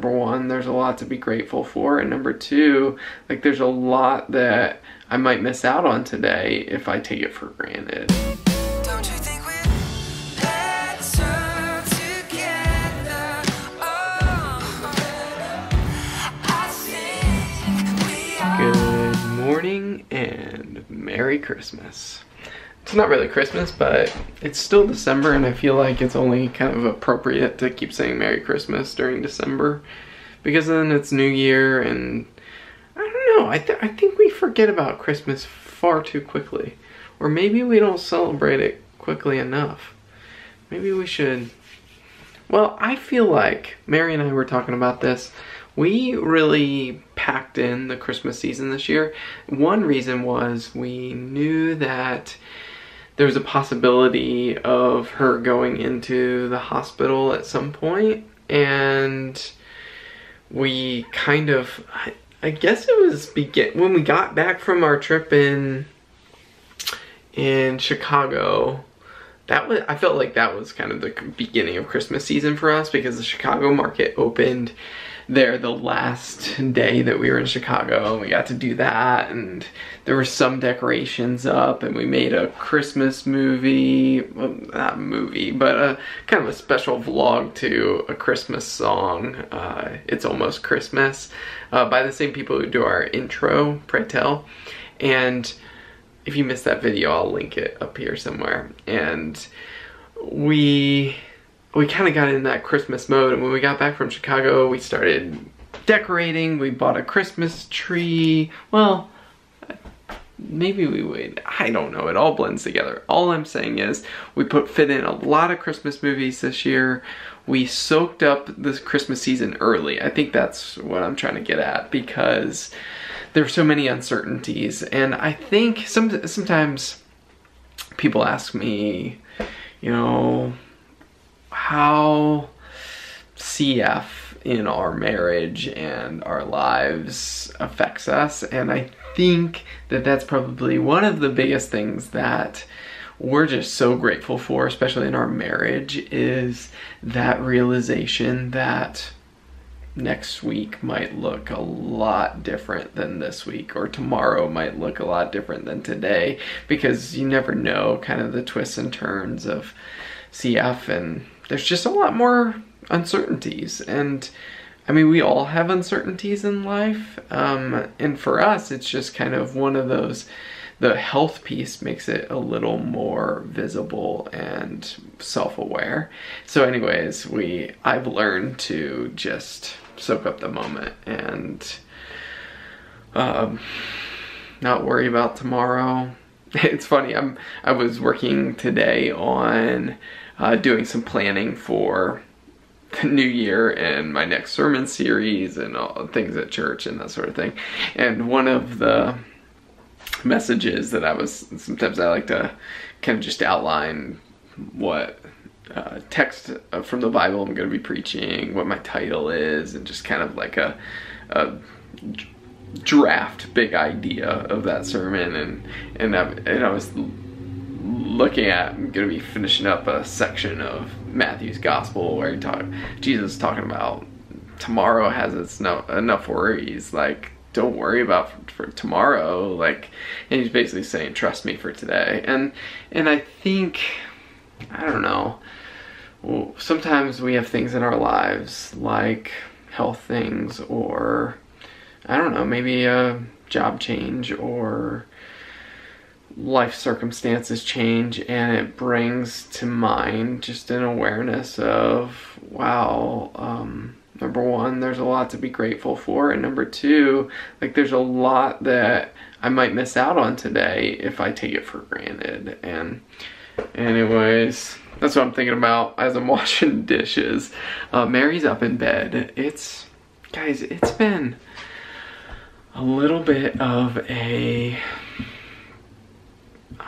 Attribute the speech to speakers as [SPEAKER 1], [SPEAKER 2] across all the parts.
[SPEAKER 1] number one, there's a lot to be grateful for, and number two, like, there's a lot that I might miss out on today if I take it for granted.
[SPEAKER 2] Don't you think we're better together? Oh, I think we are.
[SPEAKER 1] Good morning and Merry Christmas. It's not really Christmas, but it's still December, and I feel like it's only kind of appropriate to keep saying Merry Christmas during December, because then it's New Year, and I don't know, I think we forget about Christmas far too quickly. Or maybe we don't celebrate it quickly enough. Maybe we should. Well, I feel like, Mary and I were talking about this, we really packed in the Christmas season this year. One reason was we knew that there was a possibility of her going into the hospital at some point, and we kind of, I guess it was when we got back from our trip in Chicago. I felt like that was kind of the beginning of Christmas season for us, because the Chicago market opened there the last day that we were in Chicago, and we got to do that, and there were some decorations up, and we made a Christmas movie, well, not a movie, but a kind of a special vlog to a Christmas song, It's Almost Christmas, by the same people who do our intro, Pray Tell. And if you missed that video, I'll link it up here somewhere. And we kind of got in that Christmas mode, and when we got back from Chicago, we started decorating. We bought a Christmas tree. Well, maybe we would. I don't know. It all blends together. All I'm saying is we fit in a lot of Christmas movies this year. We soaked up this Christmas season early. I think that's what I'm trying to get at, because there's so many uncertainties. And I think sometimes people ask me, you know, how CF in our marriage and our lives affects us, and I think that that's probably one of the biggest things that we're just so grateful for, especially in our marriage, is that realization that next week might look a lot different than this week, or tomorrow might look a lot different than today, because you never know kind of the twists and turns of CF, and there's just a lot more uncertainties. And I mean, we all have uncertainties in life, and for us it's just kind of one of those, the health piece makes it a little more visible and self-aware. So anyways, I've learned to just soak up the moment and not worry about tomorrow. It's funny, I was working today on doing some planning for the new year and my next sermon series and all things at church and that sort of thing. And one of the messages that sometimes I like to kind of just outline what text from the Bible I'm going to be preaching, what my title is, and just kind of like a draft big idea of that sermon. And I was I'm going to be finishing up a section of Matthew's gospel where Jesus is talking about tomorrow has enough worries, like, don't worry about for tomorrow, like, and he's basically saying trust me for today. And I think, I don't know, well, sometimes we have things in our lives like health things, or I don't know, maybe a job change or life circumstances change, and it brings to mind just an awareness of, wow, number one, there's a lot to be grateful for, and number two, like, there's a lot that I might miss out on today if I take it for granted. And anyways, that's what I'm thinking about as I'm washing dishes. Mary's up in bed. Guys, it's been a little bit of a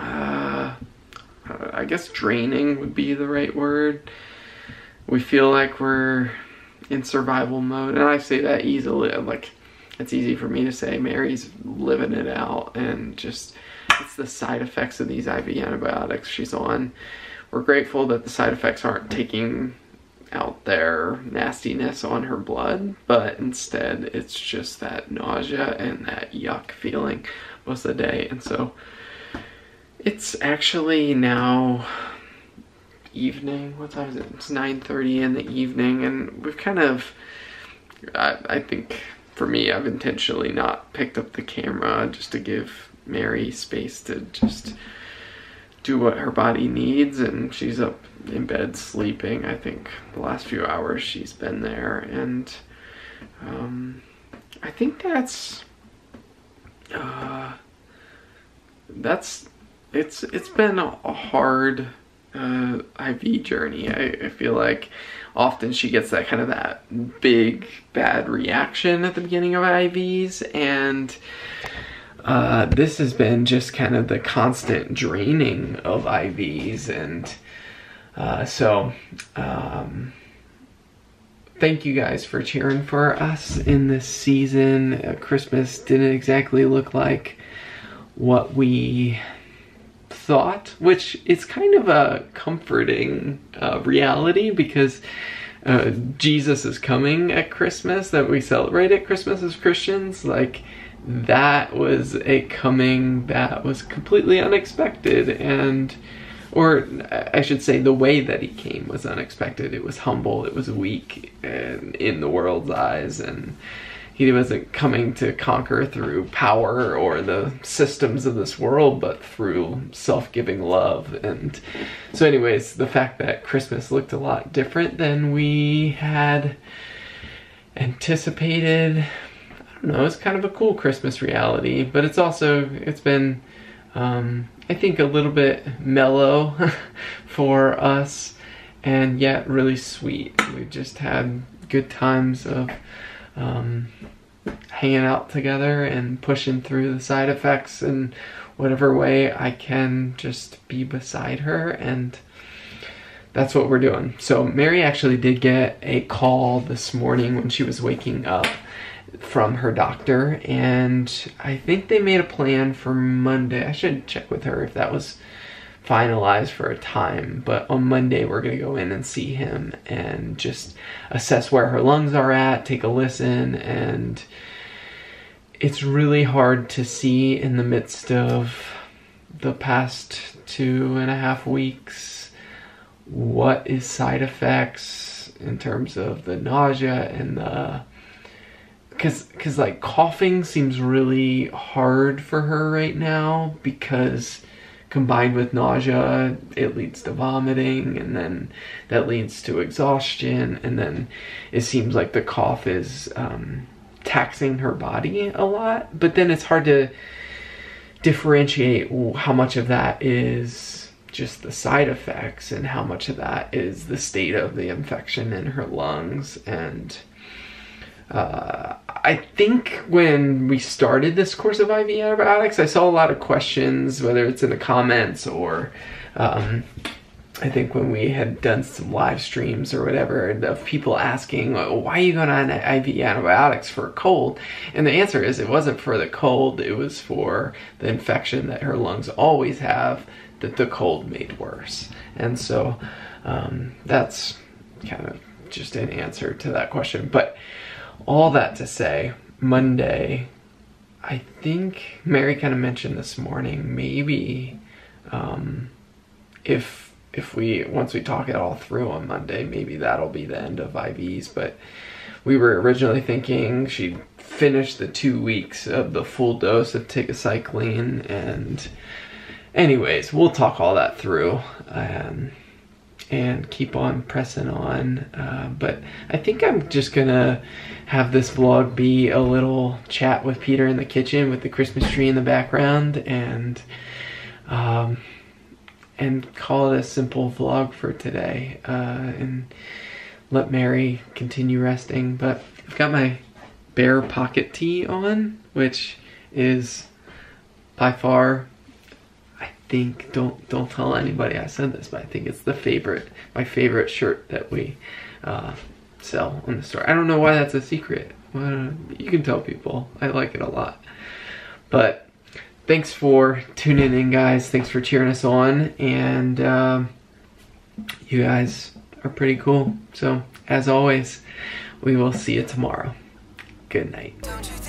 [SPEAKER 1] I guess draining would be the right word. We feel like we're in survival mode, and I say that easily, like, it's easy for me to say. Mary's living it out, and just, it's the side effects of these IV antibiotics she's on. We're grateful that the side effects aren't taking out there nastiness on her blood, but instead it's just that nausea and that yuck feeling most of the day. And so it's actually now evening. What time is it? It's 9:30 in the evening, and we've kind of, I think for me, I've intentionally not picked up the camera just to give Mary space to just do what her body needs, and she's up in bed sleeping. I think the last few hours she's been there, and I think it's been a hard IV journey. I feel like often she gets that kind of that big bad reaction at the beginning of IVs, and this has been just kind of the constant draining of IVs. And so thank you guys for cheering for us in this season. Christmas didn't exactly look like what we thought, which is kind of a comforting reality, because Jesus is coming at Christmas, that we celebrate at Christmas as Christians. Like, that was a coming that was completely unexpected, and, or I should say, the way that he came was unexpected. It was humble, it was weak in the world's eyes, and he wasn't coming to conquer through power or the systems of this world, but through self-giving love. And so anyways, the fact that Christmas looked a lot different than we had anticipated, I don't know, it's kind of a cool Christmas reality, but it's also, it's been, I think, a little bit mellow for us, and yet really sweet. We've just had good times of hanging out together and pushing through the side effects in whatever way I can, just be beside her, and that's what we're doing. So Mary actually did get a call this morning when she was waking up from her doctor, and I think they made a plan for Monday. I should check with her if that was finalized for a time, but on Monday we're gonna go in and see him and just assess where her lungs are at, take a listen. And it's really hard to see in the midst of the past 2.5 weeks what is side effects in terms of the nausea and the, because like coughing seems really hard for her right now, because combined with nausea, it leads to vomiting, and then that leads to exhaustion, and then it seems like the cough is taxing her body a lot. But then it's hard to differentiate how much of that is just the side effects and how much of that is the state of the infection in her lungs. And I think when we started this course of IV antibiotics, I saw a lot of questions, whether it's in the comments or I think when we had done some live streams or whatever, of people asking, why are you going on IV antibiotics for a cold? And the answer is, it wasn't for the cold, it was for the infection that her lungs always have, that the cold made worse. And so that's kind of just an answer to that question. But all that to say, Monday, I think Mary kind of mentioned this morning, maybe if we, once we talk it all through on Monday, maybe that'll be the end of IVs. But we were originally thinking she'd finish the 2 weeks of the full dose of tigecycline, and anyways, we'll talk all that through and keep on pressing on. But I think I'm just gonna have this vlog be a little chat with Peter in the kitchen with the Christmas tree in the background, and call it a simple vlog for today, and let Mary continue resting. But I've got my Bear pocket tee on, which is by far, I think, don't tell anybody I said this, but I think it's my favorite shirt that we sell on the store. I don't know why that's a secret. Well, you can tell people. I like it a lot. But thanks for tuning in, guys. Thanks for cheering us on. And you guys, are pretty cool. So as always, we will see you tomorrow. Good night.
[SPEAKER 2] Don't you think